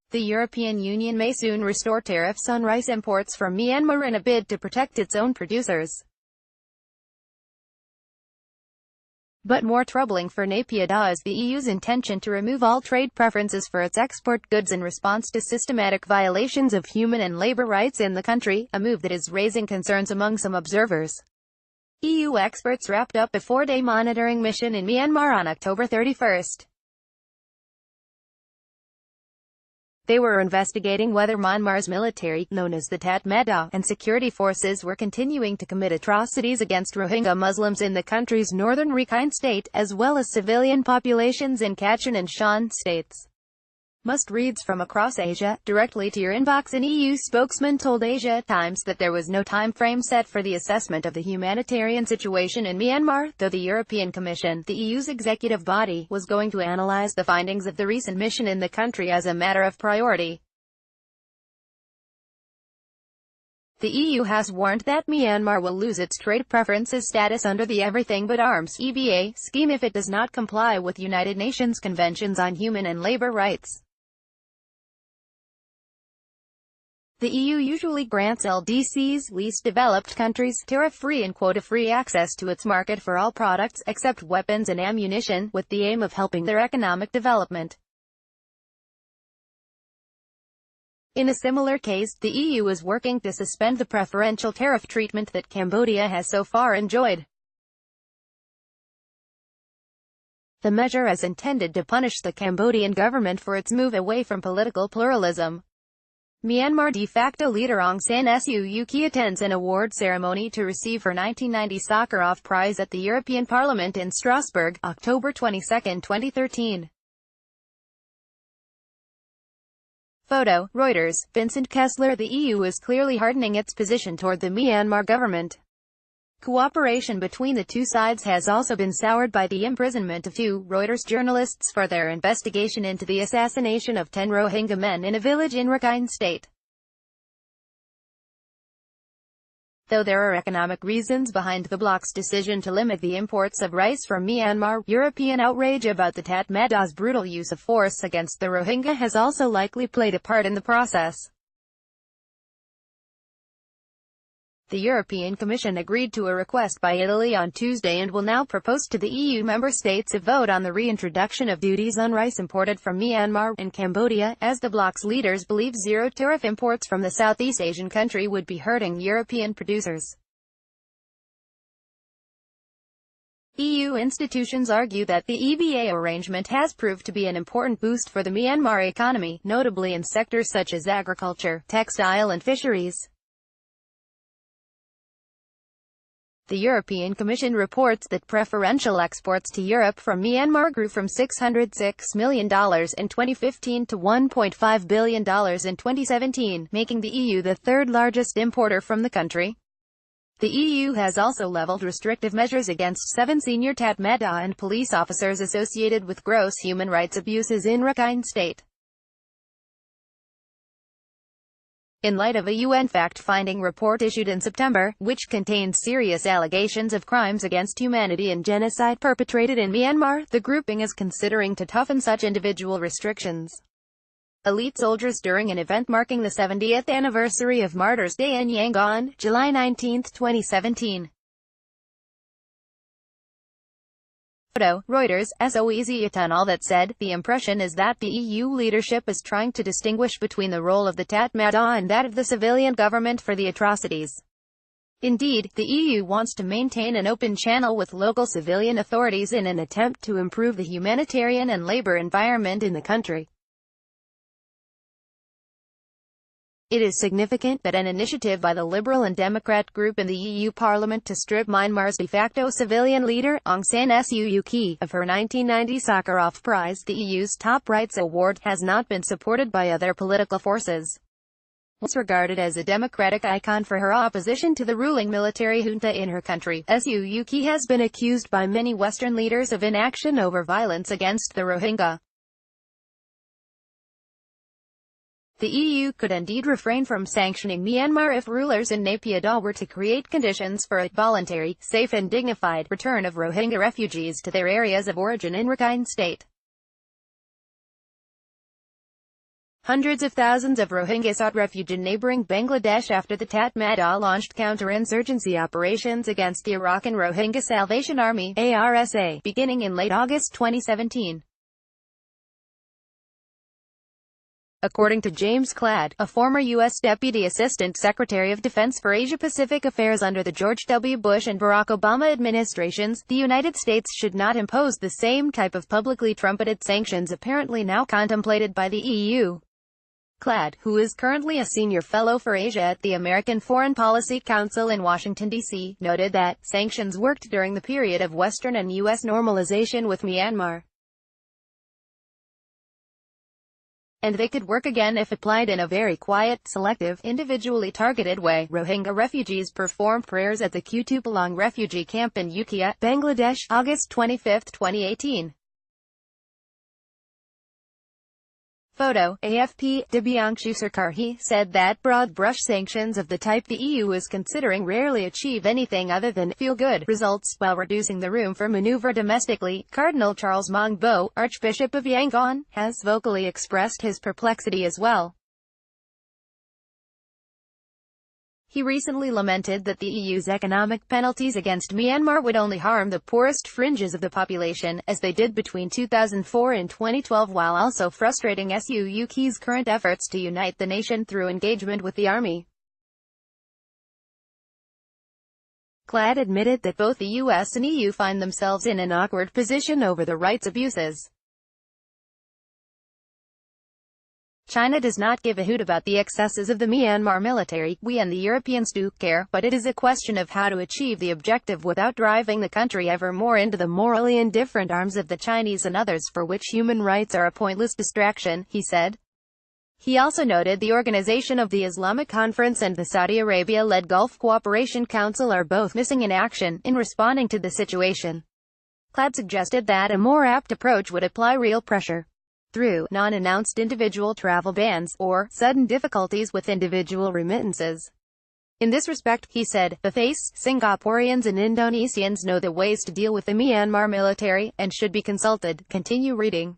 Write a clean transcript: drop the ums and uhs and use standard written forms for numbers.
The European Union may soon restore tariffs on rice imports from Myanmar in a bid to protect its own producers. But more troubling for Naypyidaw is the EU's intention to remove all trade preferences for its export goods in response to systematic violations of human and labor rights in the country, a move that is raising concerns among some observers. EU experts wrapped up a 4-day monitoring mission in Myanmar on October 31. They were investigating whether Myanmar's military, known as the Tatmadaw, and security forces were continuing to commit atrocities against Rohingya Muslims in the country's northern Rakhine state, as well as civilian populations in Kachin and Shan states. Must-reads from across Asia, directly to your inbox. An EU spokesman told Asia Times that there was no time frame set for the assessment of the humanitarian situation in Myanmar, though the European Commission, the EU's executive body, was going to analyze the findings of the recent mission in the country as a matter of priority. The EU has warned that Myanmar will lose its trade preferences status under the Everything But Arms (EBA) scheme if it does not comply with United Nations conventions on human and labor rights. The EU usually grants LDCs, least developed countries, tariff-free and quota-free access to its market for all products, except weapons and ammunition, with the aim of helping their economic development. In a similar case, the EU is working to suspend the preferential tariff treatment that Cambodia has so far enjoyed. The measure is intended to punish the Cambodian government for its move away from political pluralism. Myanmar de facto leader Aung San Suu Kyi attends an award ceremony to receive her 1990 Sakharov Prize at the European Parliament in Strasbourg, October 22, 2013. Photo, Reuters. Vincent Kessler. The EU is clearly hardening its position toward the Myanmar government. Cooperation between the two sides has also been soured by the imprisonment of 2 Reuters journalists for their investigation into the assassination of 10 Rohingya men in a village in Rakhine state. Though there are economic reasons behind the bloc's decision to limit the imports of rice from Myanmar, European outrage about the Tatmadaw's brutal use of force against the Rohingya has also likely played a part in the process. The European Commission agreed to a request by Italy on Tuesday and will now propose to the EU member states a vote on the reintroduction of duties on rice imported from Myanmar and Cambodia, as the bloc's leaders believe zero-tariff imports from the Southeast Asian country would be hurting European producers. EU institutions argue that the EBA arrangement has proved to be an important boost for the Myanmar economy, notably in sectors such as agriculture, textile and fisheries. The European Commission reports that preferential exports to Europe from Myanmar grew from $606 million in 2015 to $1.5 billion in 2017, making the EU the third largest importer from the country. The EU has also leveled restrictive measures against 7 senior Tatmadaw and police officers associated with gross human rights abuses in Rakhine State. In light of a UN fact-finding report issued in September, which contains serious allegations of crimes against humanity and genocide perpetrated in Myanmar, the grouping is considering to toughen such individual restrictions. Elite soldiers during an event marking the 70th anniversary of Martyrs' Day in Yangon, July 19, 2017. Photo, Reuters. So easy it and all that said, the impression is that the EU leadership is trying to distinguish between the role of the Tatmadaw and that of the civilian government for the atrocities. Indeed, the EU wants to maintain an open channel with local civilian authorities in an attempt to improve the humanitarian and labor environment in the country. It is significant that an initiative by the Liberal and Democrat group in the EU Parliament to strip Myanmar's de facto civilian leader, Aung San Suu Kyi, of her 1990 Sakharov Prize, the EU's top rights award, has not been supported by other political forces. Once regarded as a democratic icon for her opposition to the ruling military junta in her country, Suu Kyi has been accused by many Western leaders of inaction over violence against the Rohingya. The EU could indeed refrain from sanctioning Myanmar if rulers in Naypyidaw were to create conditions for a voluntary, safe and dignified return of Rohingya refugees to their areas of origin in Rakhine State. Hundreds of thousands of Rohingya sought refuge in neighboring Bangladesh after the Tatmadaw launched counter-insurgency operations against the Arakan Rohingya Salvation Army (ARSA), beginning in late August 2017. According to James Cladd, a former U.S. Deputy Assistant Secretary of Defense for Asia-Pacific Affairs under the George W. Bush and Barack Obama administrations, the United States should not impose the same type of publicly trumpeted sanctions apparently now contemplated by the EU. Cladd, who is currently a senior fellow for Asia at the American Foreign Policy Council in Washington, D.C., noted that sanctions worked during the period of Western and U.S. normalization with Myanmar, and they could work again if applied in a very quiet, selective, individually targeted way. Rohingya refugees performed prayers at the Kutupalong refugee camp in Ukiah, Bangladesh, August 25, 2018. Photo, AFP, Dibyangshu Sarkarhi said that broad-brush sanctions of the type the EU is considering rarely achieve anything other than feel-good results, while reducing the room for maneuver domestically. Cardinal Charles Maung Bo, Archbishop of Yangon, has vocally expressed his perplexity as well. He recently lamented that the EU's economic penalties against Myanmar would only harm the poorest fringes of the population, as they did between 2004 and 2012, while also frustrating SUUK's current efforts to unite the nation through engagement with the army. Cladd admitted that both the US and EU find themselves in an awkward position over the rights abuses. China does not give a hoot about the excesses of the Myanmar military. We and the Europeans do care, but it is a question of how to achieve the objective without driving the country ever more into the morally indifferent arms of the Chinese and others for which human rights are a pointless distraction, he said. He also noted the Organization of the Islamic Conference and the Saudi Arabia-led Gulf Cooperation Council are both missing in action in responding to the situation. Cladd suggested that a more apt approach would apply real pressure through non-announced individual travel bans, or sudden difficulties with individual remittances. In this respect, he said, the face, Singaporeans and Indonesians know the ways to deal with the Myanmar military, and should be consulted. Continue reading.